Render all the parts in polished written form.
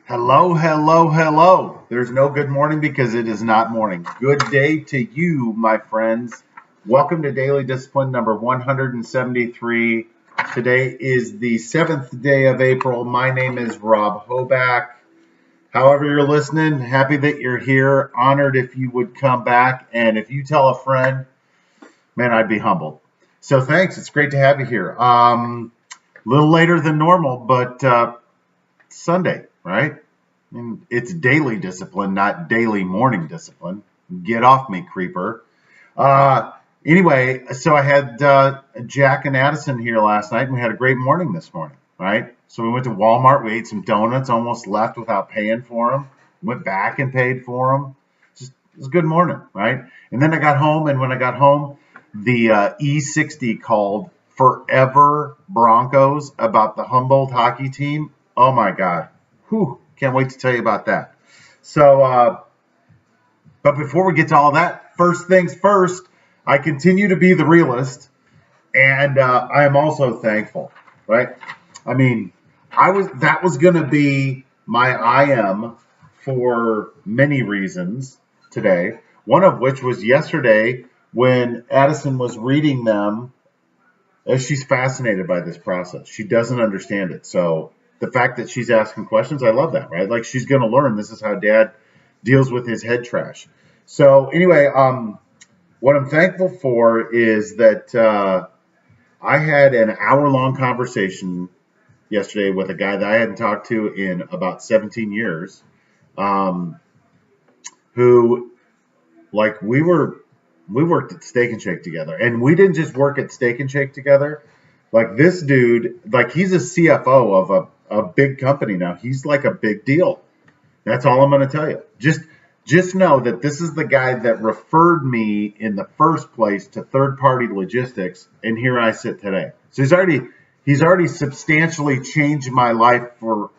Hello, hello, hello. There's no good morning because it is not morning. Good day to you, my friends. Welcome to Daily Discipline number 173. Today is the 7th day of April. My name is Rob Hoback. However you're listening, happy that you're here. Honored if you would come back. And if you tell a friend, man, I'd be humbled. So thanks. It's great to have you here. A little later than normal, but Sunday, right? And it's daily discipline, not daily morning discipline. Get off me, creeper. Uh, anyway, so I had Jack and Addison here last night, and we had a great morning this morning, right? So we went to Walmart, we ate some donuts, almost left without paying for them. Went back and paid for them. It was a good morning, right? And then I got home, and when I got home, the E60 called Forever Broncos about the Humboldt hockey team. Oh my God. Whew. Can't wait to tell you about that. So, but before we get to all that, first things first, I continue to be the realist, and I am also thankful, right? I mean, that was going to be my I am for many reasons today. One of which was yesterday when Addison was reading them. She's fascinated by this process. She doesn't understand it. So the fact that she's asking questions, I love that, right? Like she's going to learn. This is how Dad deals with his head trash. So anyway, what I'm thankful for is that I had an hour-long conversation yesterday with a guy that I hadn't talked to in about 17 years, um, who, like, we worked at Steak and Shake together, and we didn't just work at Steak and Shake together. Like this dude, like he's a CFO of a big company now. He's like a big deal. That's all I'm going to tell you. Just know that this is the guy that referred me in the first place to third party logistics, and here I sit today. So he's already substantially changed my life for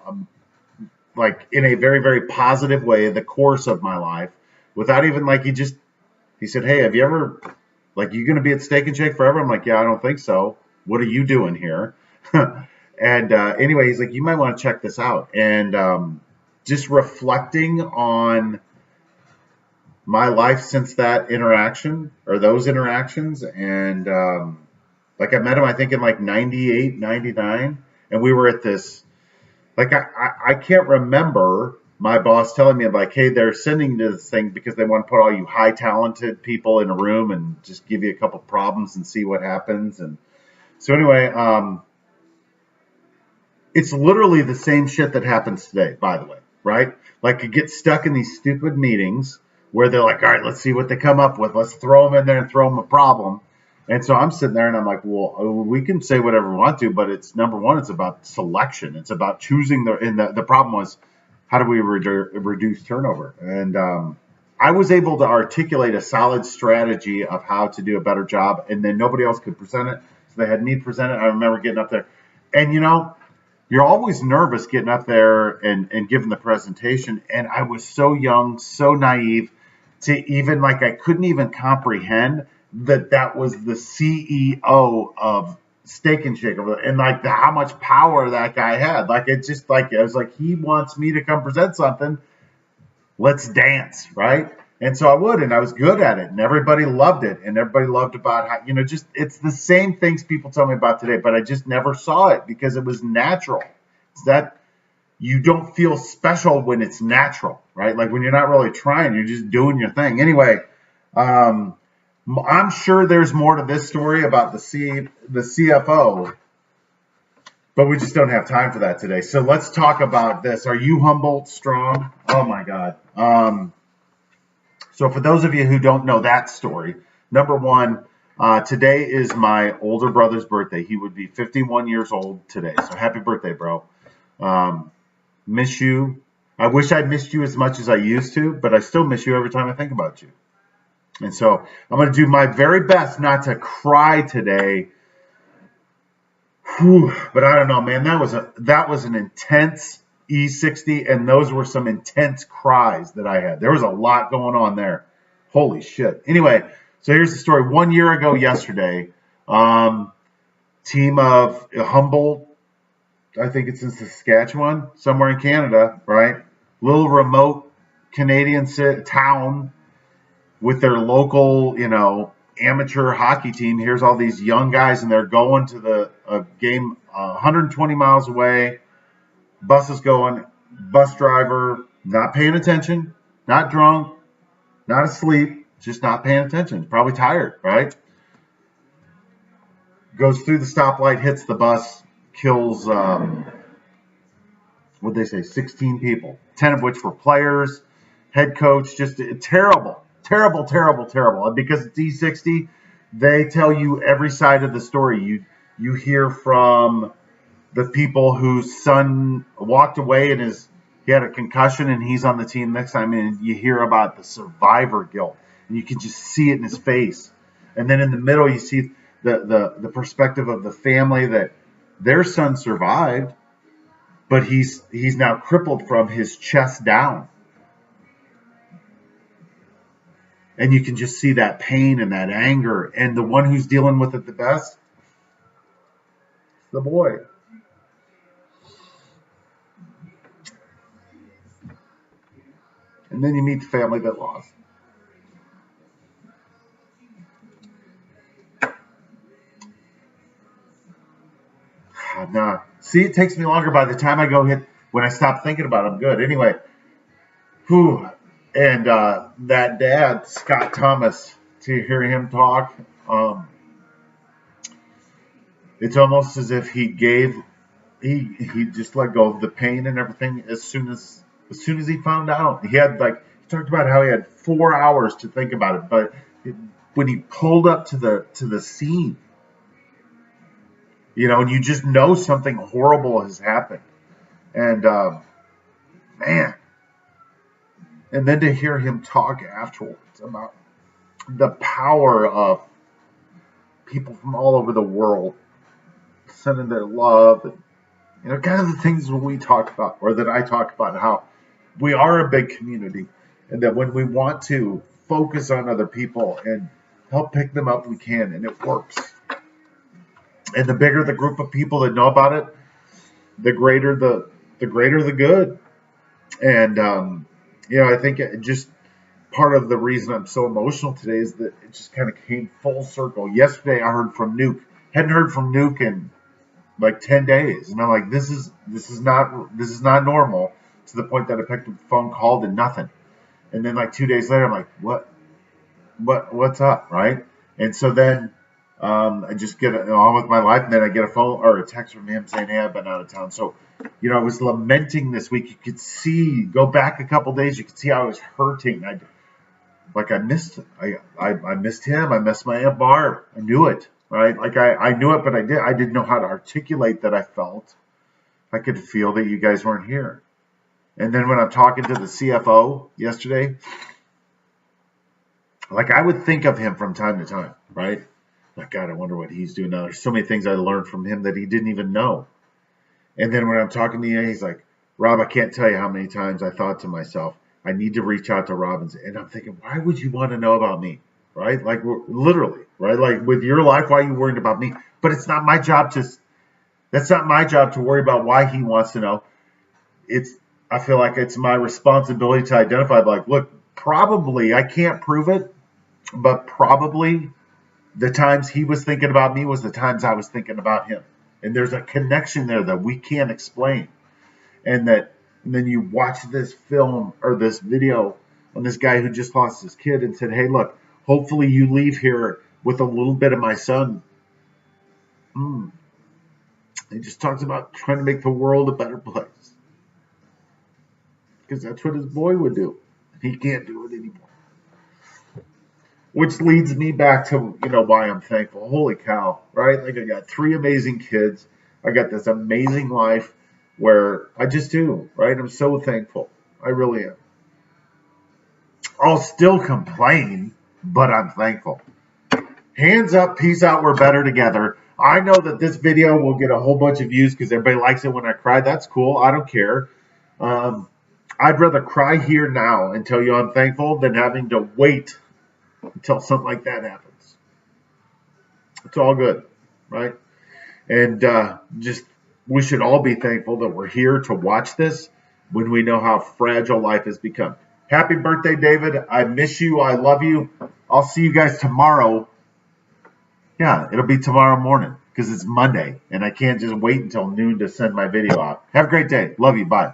like in a very very positive way, the course of my life, without even like he said, "Hey, have you ever like you going to be at Steak and Shake forever?" I'm like, "Yeah, I don't think so. What are you doing here?" And anyway, he's like, "You might want to check this out." And just reflecting on my life since that interaction or those interactions, and like I met him, I think in like 98, 99, and we were at this. Like I can't remember my boss telling me like, hey, they're sending you this thing because they want to put all you high talented people in a room and just give you a couple problems and see what happens. And so anyway, it's literally the same shit that happens today, by the way, right? Like you get stuck in these stupid meetings where they're like, all right, let's see what they come up with. Let's throw them in there and throw them a problem. And so I'm sitting there and I'm like, well, we can say whatever we want to, but it's number one, it's about selection. It's about choosing and the problem was, how do we reduce turnover? And I was able to articulate a solid strategy of how to do a better job. And then nobody else could present it. So they had me present it. I remember getting up there. And, you're always nervous getting up there and giving the presentation. And I was so young, so naive to even like, I couldn't even comprehend that was the CEO of Steak and Shake and like how much power that guy had. Like, it's just like, I was like, he wants me to come present something. Let's dance. Right. And so I would, and I was good at it, and everybody loved it, and everybody loved about how, just it's the same things people tell me about today, but I just never saw it because it was natural. It's that you don't feel special when it's natural, right? Like when you're not really trying, you're just doing your thing. Anyway, I'm sure there's more to this story about the CFO, but we just don't have time for that today. So let's talk about this. Are you Humboldt strong? Oh my God. So for those of you who don't know that story, number one, today is my older brother's birthday. He would be 51 years old today. So happy birthday, bro. Miss you. I wish I missed you as much as I used to, but I still miss you every time I think about you. And so I'm going to do my very best not to cry today. Whew, but I don't know, man. That was an intense E60, and those were some intense cries that I had. There was a lot going on there. Holy shit. Anyway, so here's the story. 1 year ago yesterday, team of Humboldt I think it's in Saskatchewan, somewhere in Canada, right? Little remote Canadian town with their local, amateur hockey team. Here's all these young guys, and they're going to the game 120 miles away. Bus is going. Bus driver not paying attention, not drunk, not asleep, just not paying attention. Probably tired, right? Goes through the stoplight, hits the bus, kills, what'd they say, 16 people, 10 of which were players, head coach, just terrible, terrible, terrible, terrible. And because it's E60, they tell you every side of the story. You hear from the people whose son walked away and he had a concussion and he's on the team next time, and you hear about the survivor guilt, and you can just see it in his face. And then in the middle, you see the perspective of the family that their son survived, but he's now crippled from his chest down. And you can just see that pain and that anger. And the one who's dealing with it the best, the boy. And then you meet the family that lost. Nah. See, it takes me longer by the time I go hit. When I stop thinking about it, I'm good. Anyway, whew. And that dad, Scott Thomas, to hear him talk, it's almost as if he just let go of the pain and everything as soon as he found out. He talked about how he had 4 hours to think about it, but when he pulled up to the scene, and you just know something horrible has happened. And, man. And then to hear him talk afterwards about the power of people from all over the world sending their love and, kind of the things that we talk about, or that I talk about, how we are a big community, and that when we want to focus on other people and help pick them up, we can, and it works. And the bigger the group of people that know about it, the greater the good. And I think just part of the reason I'm so emotional today is that it just kind of came full circle. Yesterday I heard from Nuke. Hadn't heard from Nuke in like 10 days, and I'm like, this is not normal, to the point that I picked up the phone, called, and nothing. And then like 2 days later, I'm like, what's up, right? And so then I just get on with my life, and then I get a phone or a text from him saying, hey, I've been out of town. So, I was lamenting this week. You could see, go back a couple days, you could see how I was hurting. I missed him. I missed my Aunt Barb. I knew it, right? Like I knew it, but I didn't know how to articulate that I felt. I could feel that you guys weren't here. And then when I'm talking to the CFO yesterday, like I would think of him from time to time, right? Like, God, I wonder what he's doing now. There's so many things I learned from him that he didn't even know. And then when I'm talking to you, he's like, Rob, I can't tell you how many times I thought to myself, I need to reach out to Robbins. And I'm thinking, why would you want to know about me? Right? Like, literally, right? Like with your life, why are you worried about me? But it's not my job that's not my job to worry about why he wants to know. I feel like it's my responsibility to identify, like, look, probably, I can't prove it, but probably the times he was thinking about me was the times I was thinking about him. And there's a connection there that we can't explain. And then you watch this film or this video on this guy who just lost his kid and said, hey, look, hopefully you leave here with a little bit of my son. He just talks about trying to make the world a better place. Because that's what his boy would do. He can't do it anymore. Which leads me back to, why I'm thankful. Holy cow, right? Like, I got 3 amazing kids. I got this amazing life where I just do, right? I'm so thankful. I really am. I'll still complain, but I'm thankful. Hands up, peace out, we're better together. I know that this video will get a whole bunch of views because everybody likes it when I cry. That's cool. I don't care. I'd rather cry here now and tell you I'm thankful than having to wait until something like that happens. It's all good, right? And just we should all be thankful that we're here to watch this when we know how fragile life has become. Happy birthday, David. I miss you. I love you. I'll see you guys tomorrow. Yeah, it'll be tomorrow morning because it's Monday and I can't just wait until noon to send my video out. Have a great day. Love you. Bye.